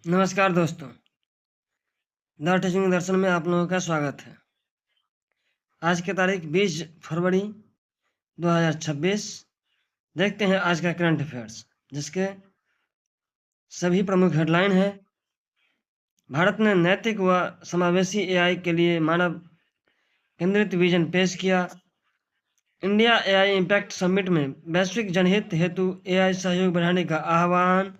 नमस्कार दोस्तों, the teaching दर्शन में आप लोगों का स्वागत है। आज की तारीख 20 फरवरी 2026। देखते हैं आज का करंट अफेयर्स, जिसके सभी प्रमुख हेडलाइन है। भारत ने नैतिक व समावेशी एआई के लिए मानव केंद्रित विजन पेश किया। इंडिया एआई इम्पैक्ट समिट में वैश्विक जनहित हेतु एआई सहयोग बढ़ाने का आह्वान।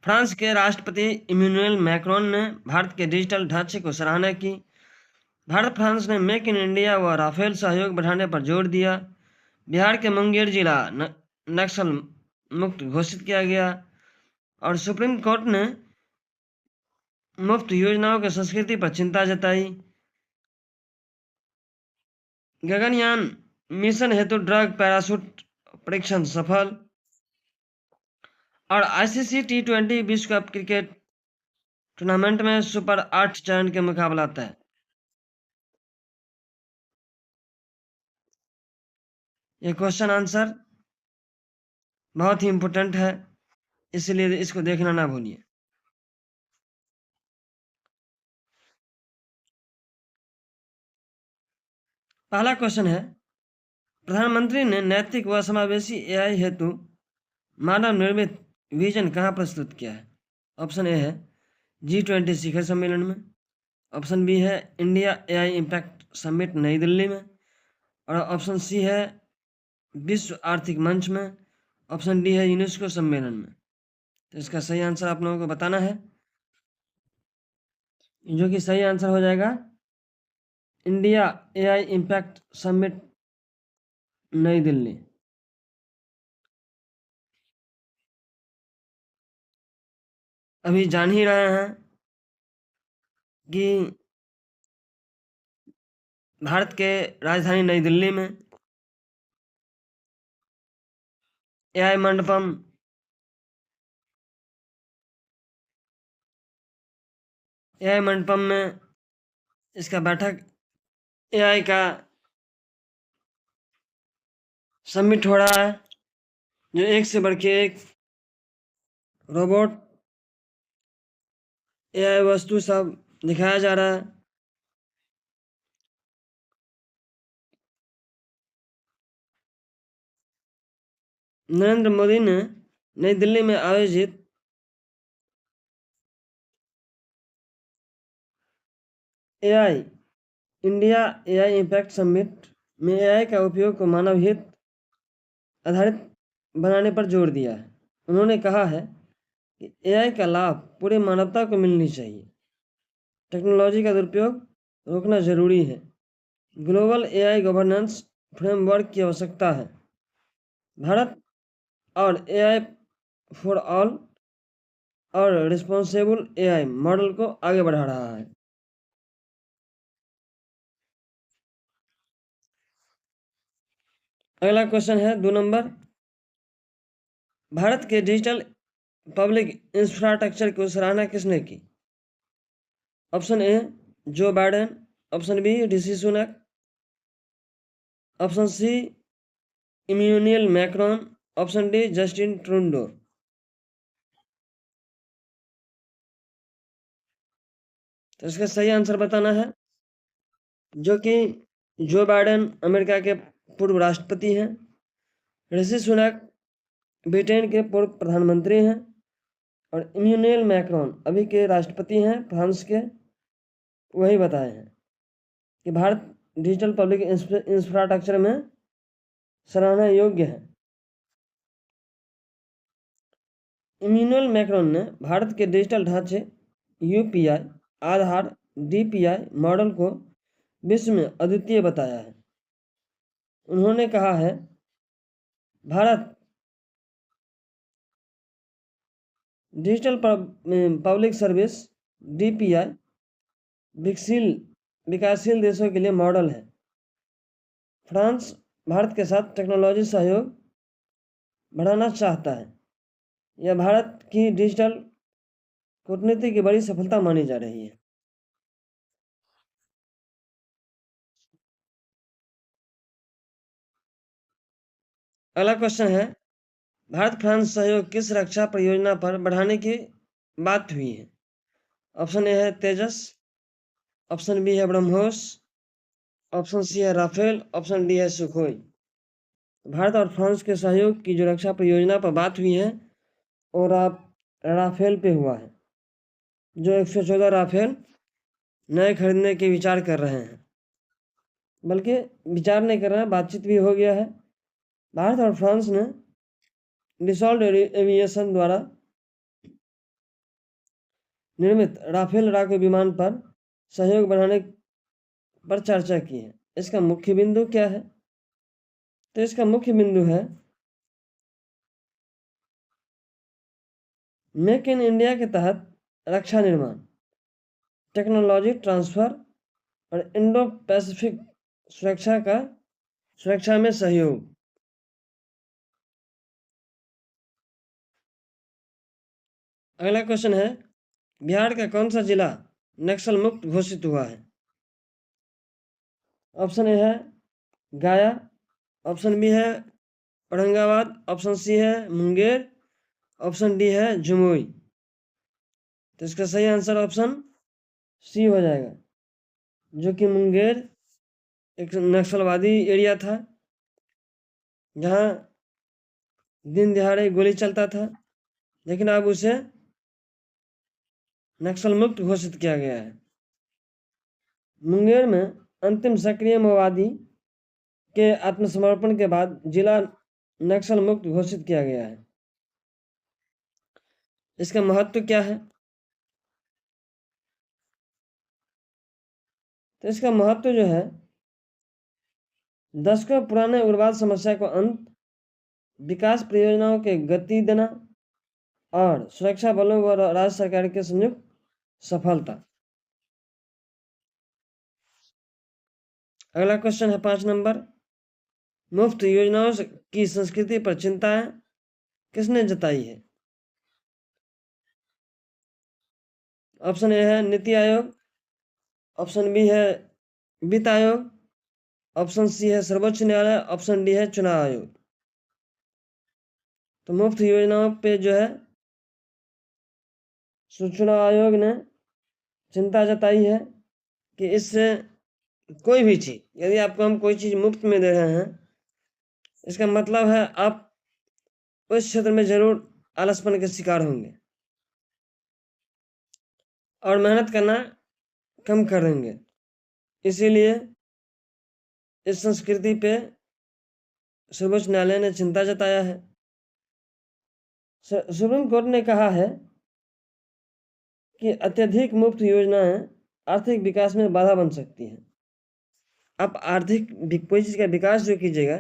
फ्रांस के राष्ट्रपति इमैनुअल मैक्रोन ने भारत के डिजिटल ढांचे को सराहना की। भारत फ्रांस ने मेक इन इंडिया व राफेल सहयोग बढ़ाने पर जोर दिया। बिहार के मुंगेर जिला नक्सल मुक्त घोषित किया गया और सुप्रीम कोर्ट ने मुफ्त योजनाओं की संस्कृति पर चिंता जताई। गगनयान मिशन हेतु ड्रग पैराशूट परीक्षण सफल। और आईसीसी T20 विश्व कप क्रिकेट टूर्नामेंट में सुपर 8 चरण के मुकाबला तय। ये क्वेश्चन आंसर बहुत ही इंपॉर्टेंट है, इसलिए इसको देखना ना भूलिए। पहला क्वेश्चन है, प्रधानमंत्री ने नैतिक व समावेशी एआई हेतु मानव निर्मित विजन कहाँ प्रस्तुत किया है? ऑप्शन ए है G20 शिखर सम्मेलन में। ऑप्शन बी है इंडिया एआई इम्पैक्ट समिट नई दिल्ली में। और ऑप्शन सी है विश्व आर्थिक मंच में। ऑप्शन डी है यूनेस्को सम्मेलन में। तो इसका सही आंसर आप लोगों को बताना है, जो कि सही आंसर हो जाएगा इंडिया एआई इम्पैक्ट समिट नई दिल्ली। अभी जान ही रहे हैं कि भारत के राजधानी नई दिल्ली में एआई मंडपम में इसका बैठक एआई का समिट हो रहा है, जो एक से बढ़ के एक रोबोट एआई वस्तु सब दिखाया जा रहा है। नरेंद्र मोदी ने नई दिल्ली में आयोजित AI India AI impact summit में एआई का उपयोग को मानव हित आधारित बनाने पर जोर दिया है। उन्होंने कहा है कि एआई का लाभ पूरी मानवता को मिलनी चाहिए। टेक्नोलॉजी का दुरुपयोग रोकना जरूरी है। ग्लोबल एआई गवर्नेंस फ्रेमवर्क की आवश्यकता है। भारत और एआई फॉर ऑल और रिस्पॉन्सिबल एआई मॉडल को आगे बढ़ा रहा है। अगला क्वेश्चन है 2 नंबर। भारत के डिजिटल पब्लिक इंफ्रास्ट्रक्चर की सराहना किसने की? Option A Joe Biden. Option B Rishi Sunak. Option C Emmanuel Macron. Option D Justin Trudeau. तो इसका सही आंसर बताना है, जो कि जो बाइडेन अमेरिका के पूर्व राष्ट्रपति हैं। ऋषि सुनक ब्रिटेन के पूर्व प्रधानमंत्री हैं। और इमैनुअल मैक्रोन अभी के राष्ट्रपति हैं फ्रांस के। वही बताए हैं कि भारत डिजिटल पब्लिक इंफ्रास्ट्रक्चर में सराहना योग्य है। इमैनुअल मैक्रोन ने भारत के डिजिटल ढांचे यूपीआई, आधार, डीपीआई मॉडल को विश्व में अद्वितीय बताया है। उन्होंने कहा है, Bharat digital public service DPI विकासशील देशों के लिए मॉडल है। फ्रांस भारत के साथ टेक्नोलॉजी सहयोग बढ़ाना चाहता है। यह भारत की डिजिटल कूटनीति की बड़ी सफलता मानी जा रही है। अगला क्वेश्चन है, भारत फ्रांस सहयोग किस रक्षा परियोजना पर बढ़ाने की बात हुई है? ऑप्शन ए है तेजस, ऑप्शन बी है ब्रह्मोस, ऑप्शन सी है राफेल, ऑप्शन डी है सुखोई। भारत और फ्रांस के सहयोग की जो रक्षा परियोजना पर बात हुई है और राफेल पे हुआ है, जो 114 राफेल नए खरीदने के विचार कर रहे हैं, बल्कि विचार नहीं कर रहे हैं, बातचीत भी हो गया है। भारत और फ्रांस ने डिसॉल्ट एविएशन द्वारा निर्मित राफेल लड़ाकू विमान पर सहयोग बढ़ाने पर चर्चा की है। इसका मुख्य बिंदु क्या है? तो इसका मुख्य बिंदु है मेक इन इंडिया के तहत रक्षा निर्माण, टेक्नोलॉजी ट्रांसफर और इंडो पैसिफिक सुरक्षा में सहयोग। अगला क्वेश्चन है, बिहार का कौन सा जिला नक्सल मुक्त घोषित हुआ है? ऑप्शन ए है गया, ऑप्शन बी है औरंगाबाद, ऑप्शन सी है मुंगेर, ऑप्शन डी है जमुई। तो इसका सही आंसर ऑप्शन सी हो जाएगा, जो कि मुंगेर एक नक्सलवादी एरिया था जहाँ दिन दिहाड़े गोली चलता था, लेकिन अब उसे नक्सल मुक्त घोषित किया गया है। मुंगेर में अंतिम सक्रिय माओवादी के आत्मसमर्पण के बाद जिला नक्सल मुक्त घोषित किया गया है। इसका महत्व क्या है? तो इसका महत्व जो है, दशकों पुराने उग्रवाद समस्या को अंत, विकास परियोजनाओं के गति देना और सुरक्षा बलों व राज्य सरकार के संयुक्त सफलता। अगला क्वेश्चन है 5 नंबर, मुफ्त योजनाओं की संस्कृति पर चिंताएं किसने जताई है? ऑप्शन ए है नीति आयोग, ऑप्शन बी है वित्त आयोग, ऑप्शन सी है सर्वोच्च न्यायालय, ऑप्शन डी है चुनाव आयोग। तो मुफ्त योजनाओं पे जो है चुनाव आयोग ने चिंता जताई है कि इससे कोई भी चीज़, यदि आपको हम कोई चीज़ मुफ्त में दे रहे हैं, इसका मतलब है आप उस क्षेत्र में जरूर आलसपन के शिकार होंगे और मेहनत करना कम करेंगे। इसीलिए इस संस्कृति पे सर्वोच्च न्यायालय ने चिंता जताया है। सुप्रीम कोर्ट ने कहा है कि अत्यधिक मुफ्त योजनाएं आर्थिक विकास में बाधा बन सकती हैं। आप कोई चीज़ का विकास जो कीजिएगा,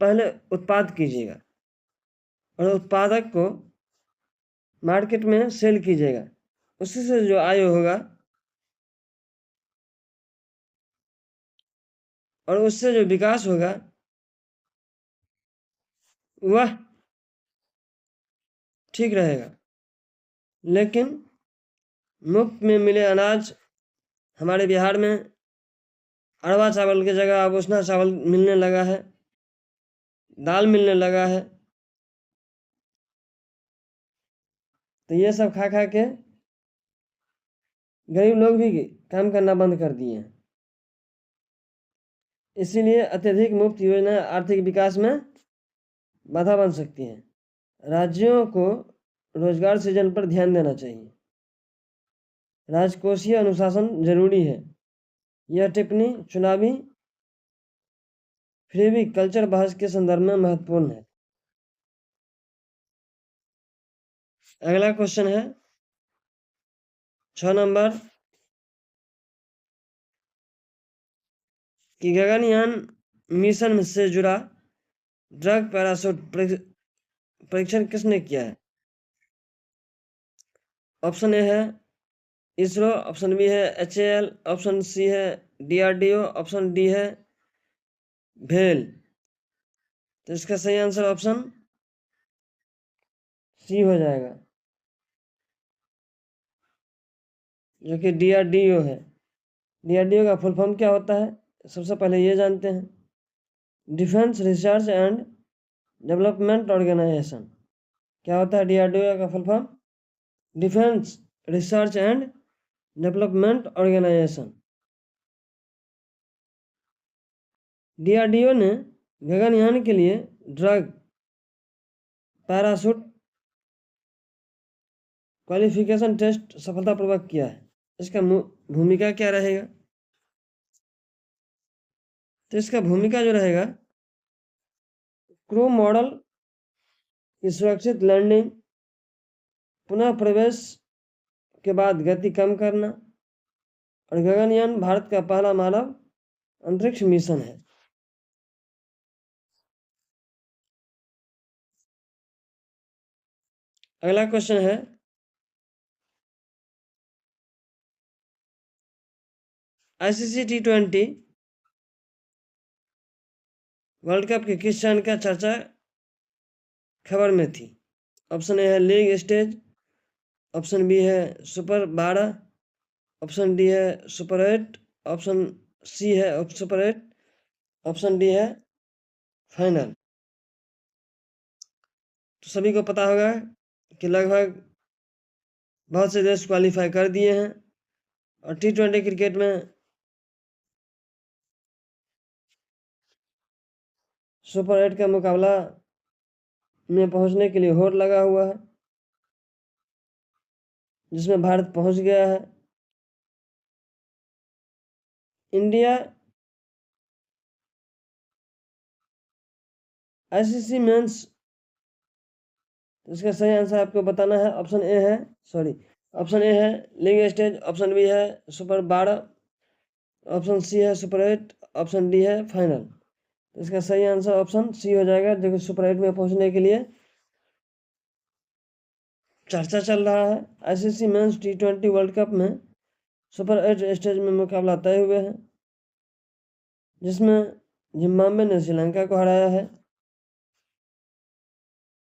पहले उत्पाद कीजिएगा और उत्पादक को मार्केट में सेल कीजिएगा, उसी से जो आय होगा और उससे जो विकास होगा वह ठीक रहेगा। लेकिन मुफ्त में मिले अनाज, हमारे बिहार में अरवा चावल की जगह अब उसना चावल मिलने लगा है, दाल मिलने लगा है। तो ये सब खा खा के गरीब लोग भी काम करना बंद कर दिए हैं। इसीलिए अत्यधिक मुफ्त योजना आर्थिक विकास में बाधा बन सकती है। राज्यों को रोजगार सृजन पर ध्यान देना चाहिए। राजकोषीय अनुशासन जरूरी है। यह टिप्पणी चुनावी फ्रीबी कल्चर बहस के संदर्भ में महत्वपूर्ण है। अगला क्वेश्चन है 6 नंबर कि गगनयान मिशन से जुड़ा ड्रग पैराशूट परीक्षण किसने किया है? ऑप्शन ए है इसरो, ऑप्शन बी है HAL, ऑप्शन सी है DRDO, ऑप्शन डी है भेल। तो इसका सही आंसर ऑप्शन सी हो जाएगा, जो कि DRDO है। DRDO का फुल फॉर्म क्या होता है, सबसे पहले ये जानते हैं। Defence research and development organisation. क्या होता है DRDO का full form? Defence research and development organisation. DRDO ने गगनयान के लिए ड्रग पैराशूट क्वालिफिकेशन टेस्ट सफलतापूर्वक किया है। इसका भूमिका क्या रहेगा? तो इसका भूमिका जो रहेगा, क्रू मॉडल की सुरक्षित लैंडिंग, पुनः प्रवेश के बाद गति कम करना, और गगनयान भारत का पहला मानव अंतरिक्ष मिशन है। अगला क्वेश्चन है, ICC T20 वर्ल्ड कप के किस चरण का चर्चा खबर में थी? ऑप्शन ए है लीग स्टेज, ऑप्शन बी है सुपर 12, ऑप्शन डी है सुपर 8, ऑप्शन सी है सुपर 8, ऑप्शन डी है फाइनल। तो सभी को पता होगा कि लगभग बहुत से देश क्वालिफाई कर दिए हैं, और T20 क्रिकेट में सुपर 8 का मुकाबला में पहुंचने के लिए होड़ लगा हुआ है, जिसमें भारत पहुंच गया है। इंडिया ICC मेंस, इसका सही आंसर आपको बताना है। ऑप्शन ए है लीग स्टेज, ऑप्शन बी है सुपर 12, ऑप्शन सी है सुपर 8, ऑप्शन डी है फाइनल। इसका सही आंसर ऑप्शन सी हो जाएगा, जो कि सुपर 8 में पहुंचने के लिए चर्चा चल रहा है। ICC men's T20 world cup में सुपर 8 स्टेज में मुकाबला तय हुए हैं, जिसमें जिम्बाब्वे ने श्रीलंका को हराया है,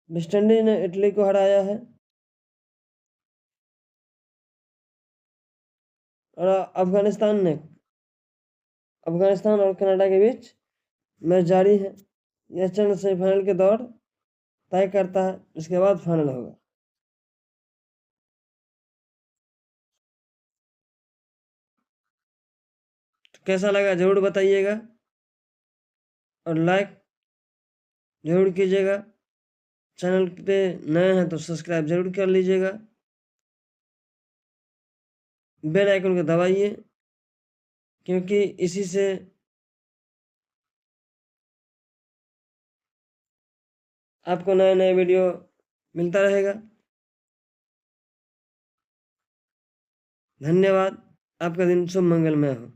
वेस्टइंडीज ने इटली को हराया है, और अफगानिस्तान और कनाडा के बीच मैच जारी है। यह चरण सेमीफाइनल के दौर तय करता है, इसके बाद फाइनल होगा। तो कैसा लगा जरूर बताइएगा, और लाइक जरूर कीजिएगा। चैनल पे नए हैं तो सब्सक्राइब जरूर कर लीजिएगा, बेल आइकन को दबाइए, क्योंकि इसी से आपको नए नए वीडियो मिलता रहेगा। धन्यवाद। आपका दिन शुभ मंगलमय हो।